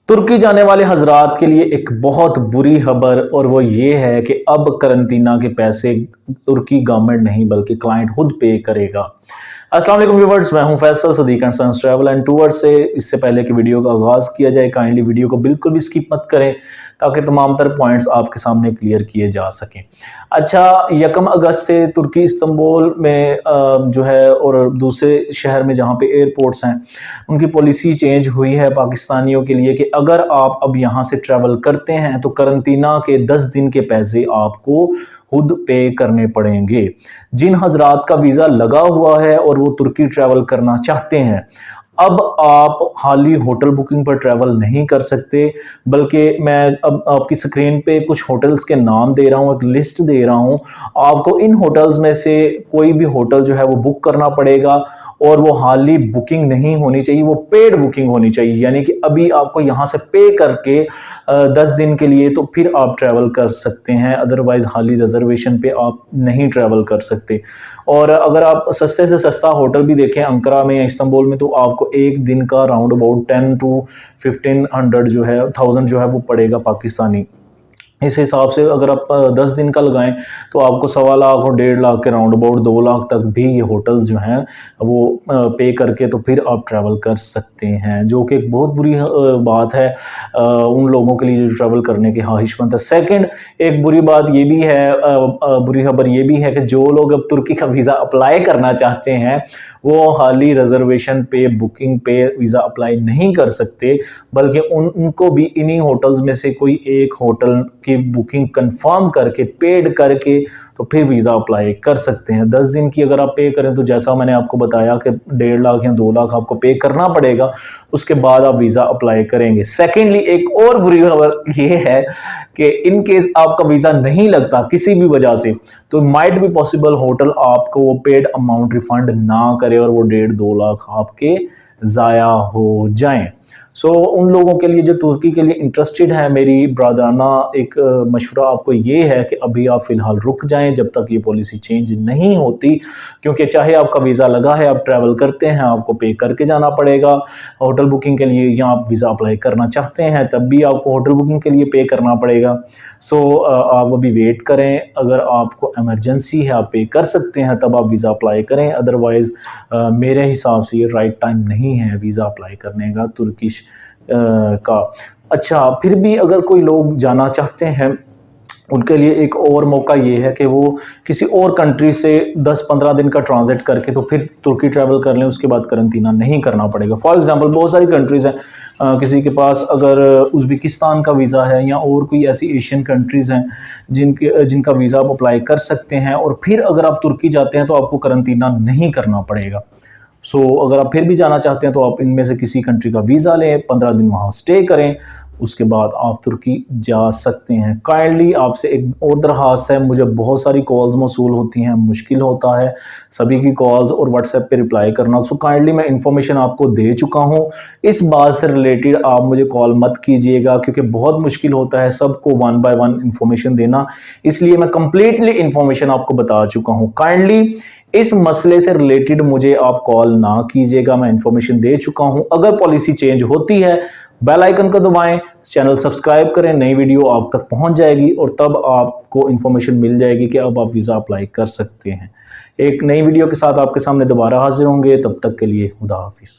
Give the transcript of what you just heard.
ترکی جانے والے حضرات کے لیے ایک بہت بری خبر، اور وہ یہ ہے کہ اب قرنطینہ کے پیسے ترکی گورنمنٹ نہیں بلکہ کلائنٹ خود پے کرے گا۔ السلام علیکم ویورز، میں ہوں Faisal Siddique and sons travel and tour سے۔ اس سے پہلے کہ ویڈیو کا آغاز کیا جائے، کائنڈلی ویڈیو کو بالکل بھی سکپ مت کریں تاکہ تمام تر پوائنٹس آپ کے سامنے کلیئر کیے جا سکیں۔ اچھا، 1 اگست سے ترکی استنبول میں جو ہے اور دوسرے شہر میں جہاں پہ ایئرپورٹس ہیں ان کی پالیسی چینج ہوئی ہے پاکستانیوں کے لیے کہ اگر آپ اب یہاں سے ٹریول کرتے ہیں تو قرنطینہ کے 10 دن کے پیسے آپ کو خود پے کرنے پڑیں گے۔ جن حضرات کا ویزا لگا ہوا ہے اور وہ ترکی ٹریول کرنا چاہتے ہیں، اب آپ خالی ہوٹل بکنگ پر ٹریول نہیں کر سکتے، بلکہ میں اب آپ کی سکرین پہ کچھ ہوٹلز کے نام دے رہا ہوں، ایک لسٹ دے رہا ہوں۔ آپ کو ان ہوٹلز میں سے کوئی بھی ہوٹل جو ہے وہ بک کرنا پڑے گا، اور وہ خالی بکنگ نہیں ہونی چاہیے، وہ پیڈ بکنگ ہونی چاہیے، یعنی کہ ابھی آپ کو یہاں سے پے کر کے 10 دن کے لیے تو پھر آپ ٹریول کر سکتے ہیں، ادروائز خالی ریزرویشن پہ آپ نہیں ٹریول کر سکتے۔ اور اگر آپ سستے سے سستا ہوٹل بھی دیکھیں انقرہ میں یا استنبول میں، تو آپ کو ایک دن کا راؤنڈ اباؤٹ 10 to 1500 جو ہے 1000 جو ہے وہ پڑے گا پاکستانی۔ اس حساب سے اگر آپ 10 دن کا لگائیں تو آپ کو 1.25 لاکھ اور 1.5 لاکھ کے راؤنڈ اباؤٹ 2 لاکھ تک بھی یہ ہوٹلز جو ہیں وہ پے کر کے تو پھر آپ ٹریول کر سکتے ہیں، جو کہ ایک بہت بری بات ہے ان لوگوں کے لیے جو ٹریول کرنے کے خواہش مند ہے۔ سیکنڈ، ایک بری بات یہ بھی ہے، بری خبر یہ بھی ہے کہ جو لوگ اب ترکی کا ویزا اپلائی کرنا چاہتے ہیں وہ خالی ریزرویشن پہ بکنگ پہ ویزا اپلائی نہیں کر سکتے، بلکہ ان کو بھی انہی ہوٹلز میں سے کوئی ایک ہوٹل کی بکنگ کنفرم کر کے پیڈ کر کے تو پھر ویزا اپلائی کر سکتے ہیں۔ 10 دن کی اگر آپ پے کریں تو جیسا میں نے آپ کو بتایا کہ 1.5 لاکھ یا 2 لاکھ آپ کو پے کرنا پڑے گا، اس کے بعد آپ ویزا اپلائی کریں گے۔ سیکنڈلی، ایک اور بری خبر یہ ہے کہ ان کیس آپ کا ویزا نہیں لگتا کسی بھی وجہ سے، تو مائٹ بھی پاسبل ہوٹل آپ کو وہ پیڈ اماؤنٹ ریفنڈ نہ کرے اور وہ 1.5-2 لاکھ آپ کے ضائع ہو جائیں۔ سو ان لوگوں کے لیے جو ترکی کے لیے انٹرسٹڈ ہیں، میری برادرانہ ایک مشورہ آپ کو یہ ہے کہ ابھی آپ فی الحال رک جائیں جب تک یہ پالیسی چینج نہیں ہوتی، کیونکہ چاہے آپ کا ویزا لگا ہے، آپ ٹریول کرتے ہیں، آپ کو پے کر کے جانا پڑے گا ہوٹل بکنگ کے لیے، یا آپ ویزا اپلائی کرنا چاہتے ہیں تب بھی آپ کو ہوٹل بکنگ کے لیے پے کرنا پڑے گا۔ سو آپ ابھی ویٹ کریں، اگر آپ کو ایمرجنسی ہے آپ پے کر سکتے ہیں تب آپ ویزا اپلائی کریں، ادروائز میرے حساب سے یہ رائٹ ٹائم نہیں ہے ویزا اپلائی کرنے کا ترکش کا۔ اچھا، پھر بھی اگر کوئی لوگ جانا چاہتے ہیں ان کے لیے ایک اور موقع یہ ہے کہ وہ کسی اور کنٹری سے 10-15 دن کا ٹرانزٹ کر کے تو پھر ترکی ٹریول کر لیں، اس کے بعد قرنطینہ نہیں کرنا پڑے گا۔ فار ایگزامپل بہت ساری کنٹریز ہیں، کسی کے پاس اگر ازبکستان کا ویزا ہے یا اور کوئی ایسی ایشین کنٹریز ہیں جن کا ویزا آپ اپلائی کر سکتے ہیں، اور پھر اگر آپ ترکی جاتے ہیں تو آپ کو قرنطینہ نہیں کرنا پڑے گا۔ سو اگر آپ پھر بھی جانا چاہتے ہیں تو آپ ان میں سے کسی کنٹری کا ویزا لیں، 15 دن وہاں سٹے کریں، اس کے بعد آپ ترکی جا سکتے ہیں۔ کائنڈلی آپ سے ایک اور درخواست ہے، مجھے بہت ساری کالز موصول ہوتی ہیں، مشکل ہوتا ہے سبھی کی کالز اور واٹس ایپ پہ رپلائی کرنا، سو کائنڈلی میں انفارمیشن آپ کو دے چکا ہوں۔ اس بات سے ریلیٹڈ آپ مجھے کال مت کیجئے گا کیونکہ بہت مشکل ہوتا ہے سب کو 1 by 1 انفارمیشن دینا، اس لیے میں کمپلیٹلی انفارمیشن آپ کو بتا چکا ہوں۔ کائنڈلی اس مسئلے سے ریلیٹڈ مجھے آپ کال نہ کیجئے گا، میں انفارمیشن دے چکا ہوں۔ اگر پالیسی چینج ہوتی ہے بیل آئیکن کو دبائیں، چینل سبسکرائب کریں، نئی ویڈیو آپ تک پہنچ جائے گی اور تب آپ کو انفارمیشن مل جائے گی کہ اب آپ ویزا اپلائی کر سکتے ہیں۔ ایک نئی ویڈیو کے ساتھ آپ کے سامنے دوبارہ حاضر ہوں گے، تب تک کے لیے خدا حافظ۔